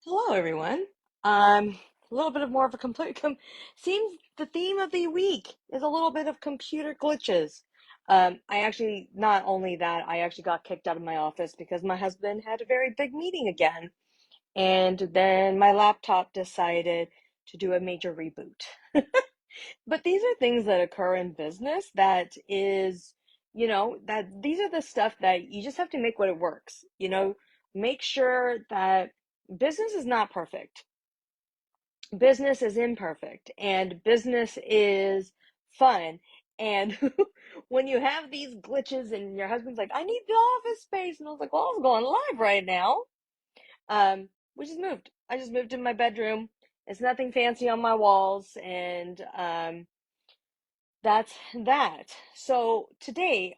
Hello, everyone. A little bit of more of a complete. Seems the theme of the week is a little bit of computer glitches. I actually, not only that, I actually got kicked out of my office because my husband had a very big meeting again, and then my laptop decided to do a major reboot. But these are things that occur in business that is, that these are the stuff that you just have to make what it works. Make sure that business is not perfect. Business is imperfect and business is fun. And when you have these glitches and your husband's like, I need the office space. And I was like, well, I was going live right now. We just moved. I just moved in my bedroom. It's nothing fancy on my walls. And that's that. So today,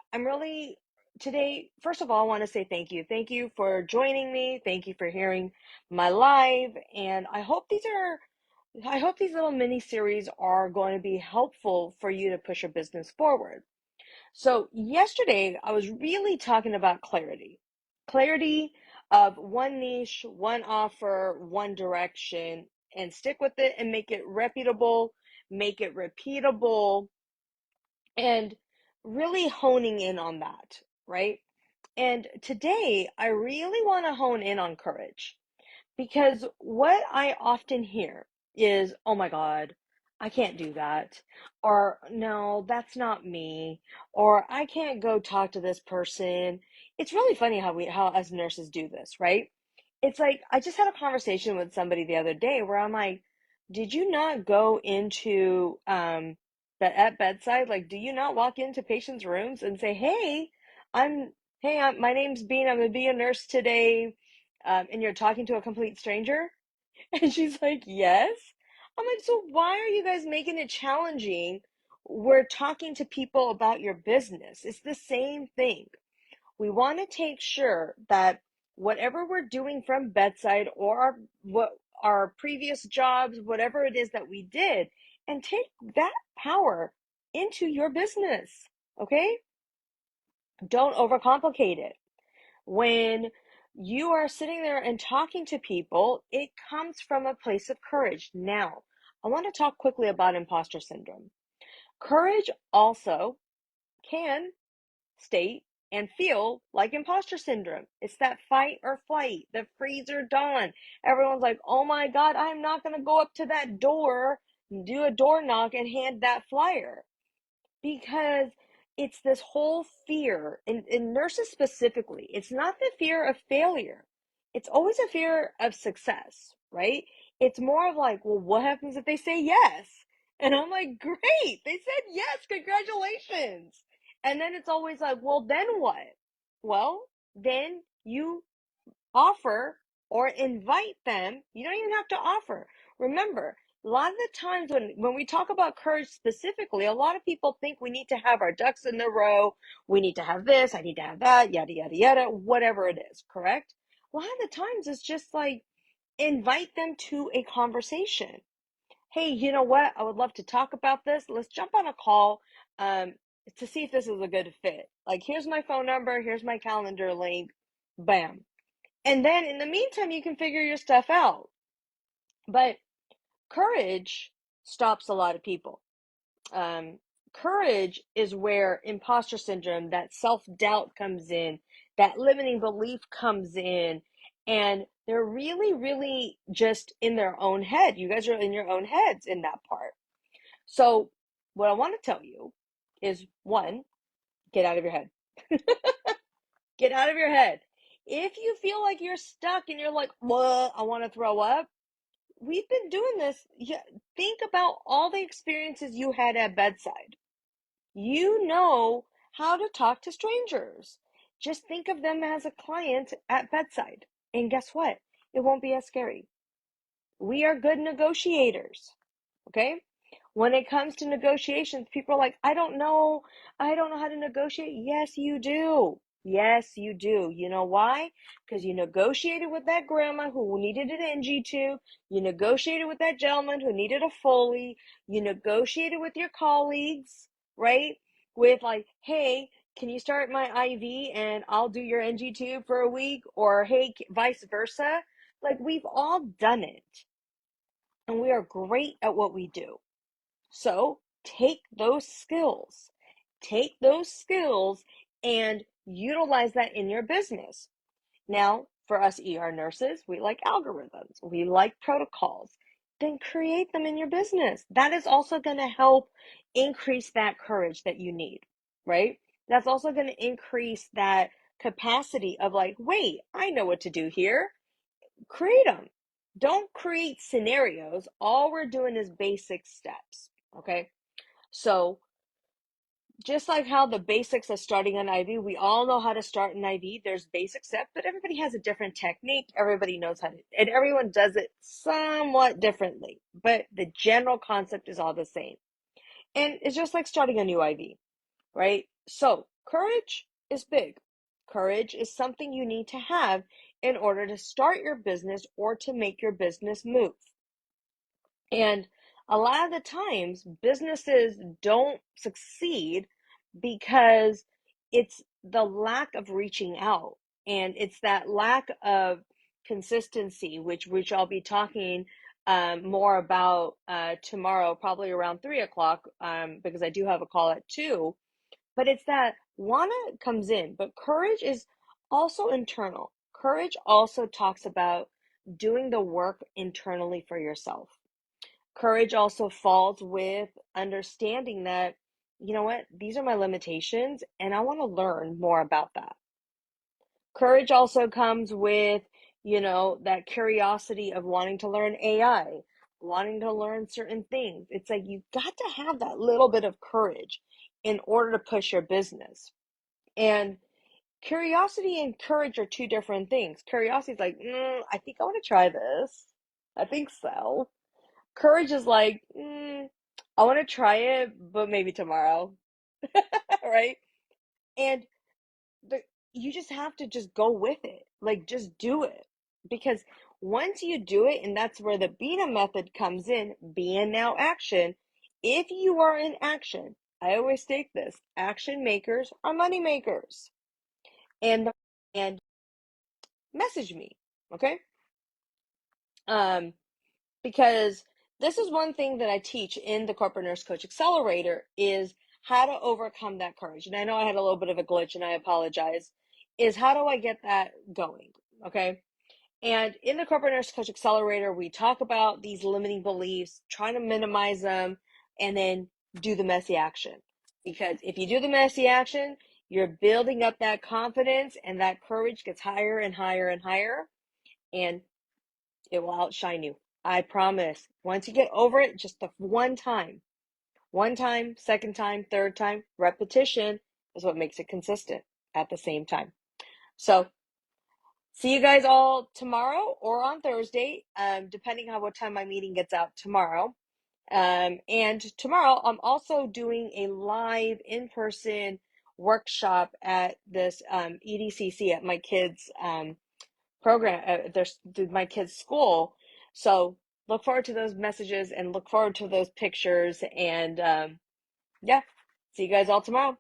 first of all, I want to say thank you. Thank you for joining me. Thank you for hearing my live. And I hope these little mini series are going to be helpful for you to push your business forward. So yesterday I was really talking about clarity. Clarity of one niche, one offer, one direction, and stick with it and make it reputable, make it repeatable, and really honing in on that, right? And today, I really want to hone in on courage because what I often hear is, oh my God, I can't do that. Or no, that's not me. Or I can't go talk to this person. It's really funny how as nurses do this, right? It's like, I just had a conversation with somebody the other day where I'm like, did you not go into, the at bedside? Like, do you not walk into patients' rooms and say, I'm, my name's Bina. I'm going to be a nurse today. And you're talking to a complete stranger? And she's like, yes. I'm like, so why are you guys making it challenging? We're talking to people about your business. It's the same thing. We want to take sure that whatever we're doing from bedside or what our previous jobs, whatever it is that we did, and take that power into your business. Okay? Don't overcomplicate it. When you are sitting there and talking to people, it comes from a place of courage. Now, I want to talk quickly about imposter syndrome. Courage also can state and feel like imposter syndrome. It's that fight or flight, the freeze or dawn. Everyone's like, oh my God, I'm not going to go up to that door, do a door knock, and hand that flyer because it's this whole fear in nurses specifically. It's not the fear of failure, it's always a fear of success, right? It's more of like, well, what happens if they say yes? And I'm like, great, they said yes, congratulations. And then it's always like, well, then what? Well, then you offer or invite them. You don't even have to offer. Remember, a lot of the times when we talk about courage specifically, a lot of people think we need to have our ducks in a row. We need to have this, I need to have that, yada, yada, yada, whatever it is, correct? A lot of the times it's just like invite them to a conversation. Hey, you know what? I would love to talk about this. Let's jump on a call um, to see if this is a good fit. Like, here's my phone number, here's my calendar link, bam. And then in the meantime, you can figure your stuff out. But courage stops a lot of people. Um, Courage is where imposter syndrome, that self doubt comes in, that limiting belief comes in, and they're really, really just in their own head. You guys are in your own heads in that part. So, what I want to tell you is one, get out of your head. Get out of your head. If you feel like you're stuck and you're like, well, I want to throw up, we've been doing this. Yeah, think about all the experiences you had at bedside. You know how to talk to strangers. Just think of them as a client at bedside. And guess what? It won't be as scary. We are good negotiators. Okay? When it comes to negotiations, people are like, I don't know. I don't know how to negotiate. Yes, you do. Yes, you do. You know why? Because you negotiated with that grandma who needed an NG tube. You negotiated with that gentleman who needed a Foley. You negotiated with your colleagues, right? With like, hey, can you start my IV and I'll do your NG tube for a week? Or hey, vice versa. Like we've all done it and we are great at what we do. So take those skills and utilize that in your business. Now, for us ER nurses, we like algorithms, we like protocols. Then create them in your business. That is also going to help increase that courage that you need, right? That's also going to increase that capacity of like, wait, I know what to do here. Create them. Don't create scenarios. All we're doing is basic steps, okay? So just like how the basics of starting an IV, we all know how to start an IV. There's basic steps, but everybody has a different technique. Everybody knows how to, and everyone does it somewhat differently, but the general concept is all the same. And it's just like starting a new IV, right? So courage is big. Courage is something you need to have in order to start your business or to make your business move. And a lot of the times, businesses don't succeed because it's the lack of reaching out and it's that lack of consistency, which I'll be talking more about tomorrow, probably around 3 o'clock, because I do have a call at 2. But it's that wanna comes in, but courage is also internal. Courage also talks about doing the work internally for yourself. Courage also falls with understanding that, you know what, these are my limitations and I want to learn more about that. Courage also comes with, that curiosity of wanting to learn AI, wanting to learn certain things. It's like you've got to have that little bit of courage in order to push your business. And curiosity and courage are two different things. Curiosity is like, I think I want to try this. I think so. Courage is like, I want to try it, but maybe tomorrow, right? And the, you just have to just go with it. Like, just do it. Because once you do it, and that's where the Bina method comes in, be in now action. If you are in action, I always state this, action makers are money makers. And and message me, okay? Um, because this is one thing that I teach in the Corporate Nurse Coach Accelerator is how to overcome that courage. And I know I had a little bit of a glitch and I apologize. Is how do I get that going? Okay. And in the Corporate Nurse Coach Accelerator, we talk about these limiting beliefs, trying to minimize them, and then do the messy action. Because if you do the messy action, you're building up that confidence and that courage gets higher and higher and higher. And it will outshine you. I promise. Once you get over it, just the one time, second time, third time, repetition is what makes it consistent at the same time. So, see you guys all tomorrow or on Thursday, depending on what time my meeting gets out tomorrow. And tomorrow, I'm also doing a live in-person workshop at this EDCC at my kids' program there's my kids' school. So look forward to those messages and look forward to those pictures. And yeah, see you guys all tomorrow.